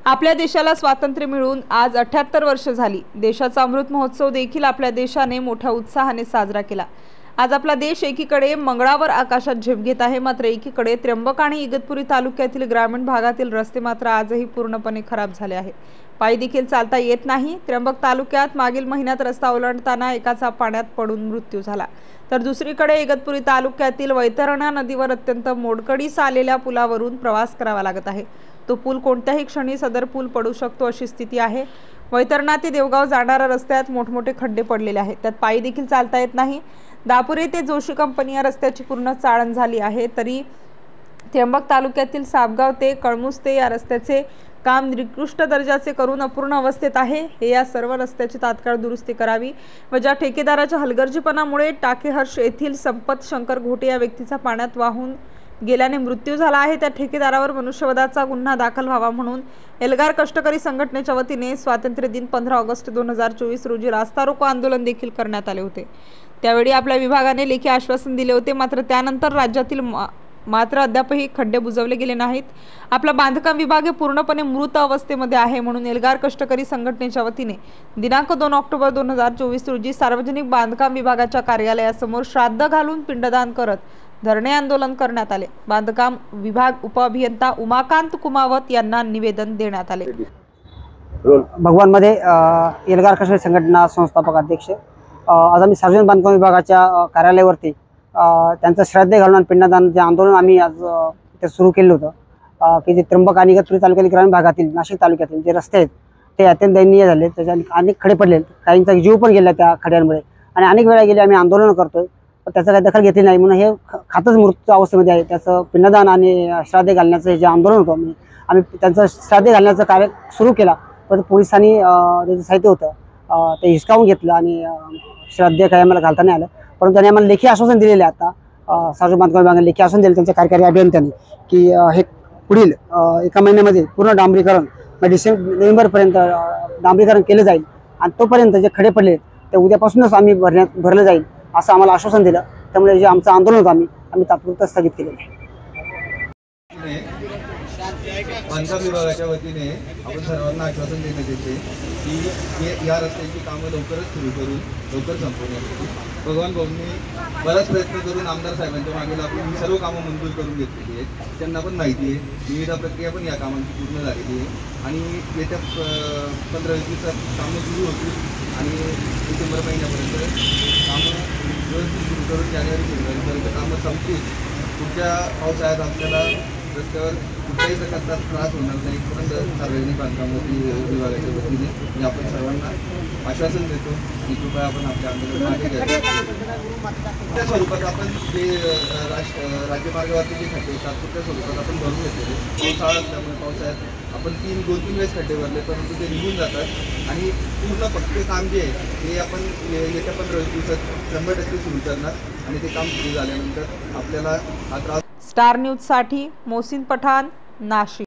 आपल्या देशाला स्वातंत्र्य मिळून आज 78 वर्ष झाली। देशाचा अमृत महोत्सव देखील आपल्या देशाने मोठ्या उत्साहाने साजरा केला। आज आपला देश एकीकडे मंगळावर आकाशात झेप घेत आहे, मात्र एकीकडे त्र्यंबक आणि इगतपुरी तालुक्यातील ग्रामीण भागातील रस्ते मात्र आजही पूर्णपणे खराब झाले आहे। पायी देखील चालता येत नाही। त्र्यंबक तालुक्यात मागील महिन्यात रस्ता ओलांडताना एकाचा पाण्यात पडून मृत्यू झाला, तर दुसरीकडे इगतपुरी तालुक्यातील वैतरणा नदीवर अत्यंत मोडकळीस आलेल्या पुलावरून प्रवास करावा लागत आहे। तो पूल कोणत्याही क्षणी सदर पूल पडू शकतो अशी स्थिती आहे। वैतरणा ते देवगाव जाणाऱ्या रस्त्यात मोठमोठे खड्डे पडलेले आहेत, त्यात पायी देखील चालता येत नाही। दापुरे ते जोशी कंपनी या रस्त्याची पूर्ण चाळण झाली आहे, तरी त्र्यंबक तालुक्यातील सापगाव ते कळमुस्ते या रस्त्याचे काम निकृष्ट दर्जाचे करून अपूर्ण अवस्थेत आहे। या सर्व रस्त्याची तात्काळ दुरुस्ती करावी व ज्या ठेकेदाराच्या हलगर्जीपणामुळे टाकेहर्ष येथील संपत शंकर घोटे या व्यक्तीचा पाण्यात वाहून गेल्याने मृत्यू झाला आहे, त्या ठेकेदारावर मनुष्यवधाचा गुन्हा दाखल व्हावा म्हणून एल्गार कष्टकरी संघटनेच्या वतीने स्वातंत्र्य दिन 15 ऑगस्ट 2024 रोजी रास्ता रोको आंदोलन देखील करण्यात आले होते। त्यावेळी आपल्या विभागाने लेखी आश्वासन दिले होते, मात्र त्यानंतर राज्यातील अद्यापही खड्डे बुजवले गेले नाहीत। आपला बांधकाम विभाग हे पूर्णपणे मृत अवस्थेमध्ये आहे, म्हणून एल्गार कष्टकरी संघटनेच्या वतीने दिनांक 2 ऑक्टोबर 2024 रोजी सार्वजनिक बांधकाम विभागाच्या कार्यालयासमोर श्राद्ध घालून पिंडदान करत धरणे आंदोलन करण्यात आले। बांधकाम विभाग उपअभियंता उमाकांत कुमावत यांना निवेदन देण्यात आले। भगवान मध्ये एल्गार कष्टकरी संघटना संस्थापक अध्यक्ष आज आम्ही सार्वजनिक बांधकाम विभागाच्या कार्यालयावरती त्यांचं श्राद्ध घालून आणि पिंडदान जे आंदोलन आम्ही आज ते सुरू केलं होतं की जे त्र्यंबक आणि इगतपुरी तालुक्यातील ग्रामीण भागातील नाशिक तालुक्यातील जे रस्ते आहेत ते अत्यंत दयनीय झाले। त्याच्या अनेक खडे पडले, काहींचा जीव पण गेला त्या खड्यांमुळे आणि अनेक वेळा गेले आम्ही आंदोलन करतोय, पण त्याचं काही दखल घेतली नाही। म्हणून हे खातच मृत्यू अवस्थेमध्ये आहे। त्याचं पिंडदान आणि श्राद्ध घालण्याचं जे आंदोलन होतं आम्ही त्यांचं श्राद्ध घालण्याचं कार्य सुरू केला, पण पोलिसांनी त्याचं साहित्य होतं ते हिसकावून घेतलं आणि श्राद्ध काही आम्हाला घालता नाही आलं। परंतु त्यांनी आम्हाला लेखी आश्वासन दिलेले आता सार्वजनिक बांधकाम विभागाने लेखी आश्वासन दिले त्यांच्या कार्यकारी अभियंत्यांनी की हे पुढील एका महिन्यामध्ये पूर्ण डांबरीकरण नोव्हेंबरपर्यंत डांबरीकरण केलं जाईल आणि तोपर्यंत जे खडे पडले ते उद्यापासूनच आम्ही भरलं जाईल असं आम्हाला आश्वासन दिलं। त्यामुळे जे आमचं आंदोलन होतं आम्ही तात्पुरतं स्थगित केलेलं आहे। बांधकाम विभागाच्या वतीने आपण सर्वांना आश्वासन देण्यात येते की या रस्त्याची कामं लवकरच सुरू करून लवकर संपवण्यासाठी भगवान भाऊंनी बराच प्रयत्न करून आमदार साहेबांच्या मागे लागून सर्व कामं मंजूर करून घेतलेली आहेत। त्यांना पण माहिती आहे निविदा प्रक्रिया पण या कामांची पूर्ण झालेली आहे आणि येत्या 15-20 दिवसात कामं सुरू होतील आणि डिसेंबर महिन्यापर्यंत कामं व्यवस्थित सुरू करून जानेवारी-फेब्रुवारीपर्यंत कामं संपतील। पुढच्या पावसाळ्यात आपल्याला रस्त्यावर कुठल्याही प्रकारचा त्रास होणार नाही, परंतु सार्वजनिक बांधकाम विभागाच्या वतीने आपण सर्वांना आश्वासन देतो की कृपया आपण आपल्या आंदोलन मागे घ्यावे। त्या स्वरूपात आपण जे राज्यमार्गावरती जे खड्डे तात्पुरत्या स्वरूपात आपण भरून घेतलेले पावसाळा असल्यामुळे पावसाळ्यात आपण 2-3 वेळेस खड्डे भरले, परंतु ते निघून जातात आणि पूर्ण पक्के काम जे आहे ते आपण येत्या 15-20 दिवसात 100% सुरू करणार आणि ते काम सुरू झाल्यानंतर आपल्याला हा त्रास। स्टार न्यूज साठी मोहसिन पठाण, नाशिक।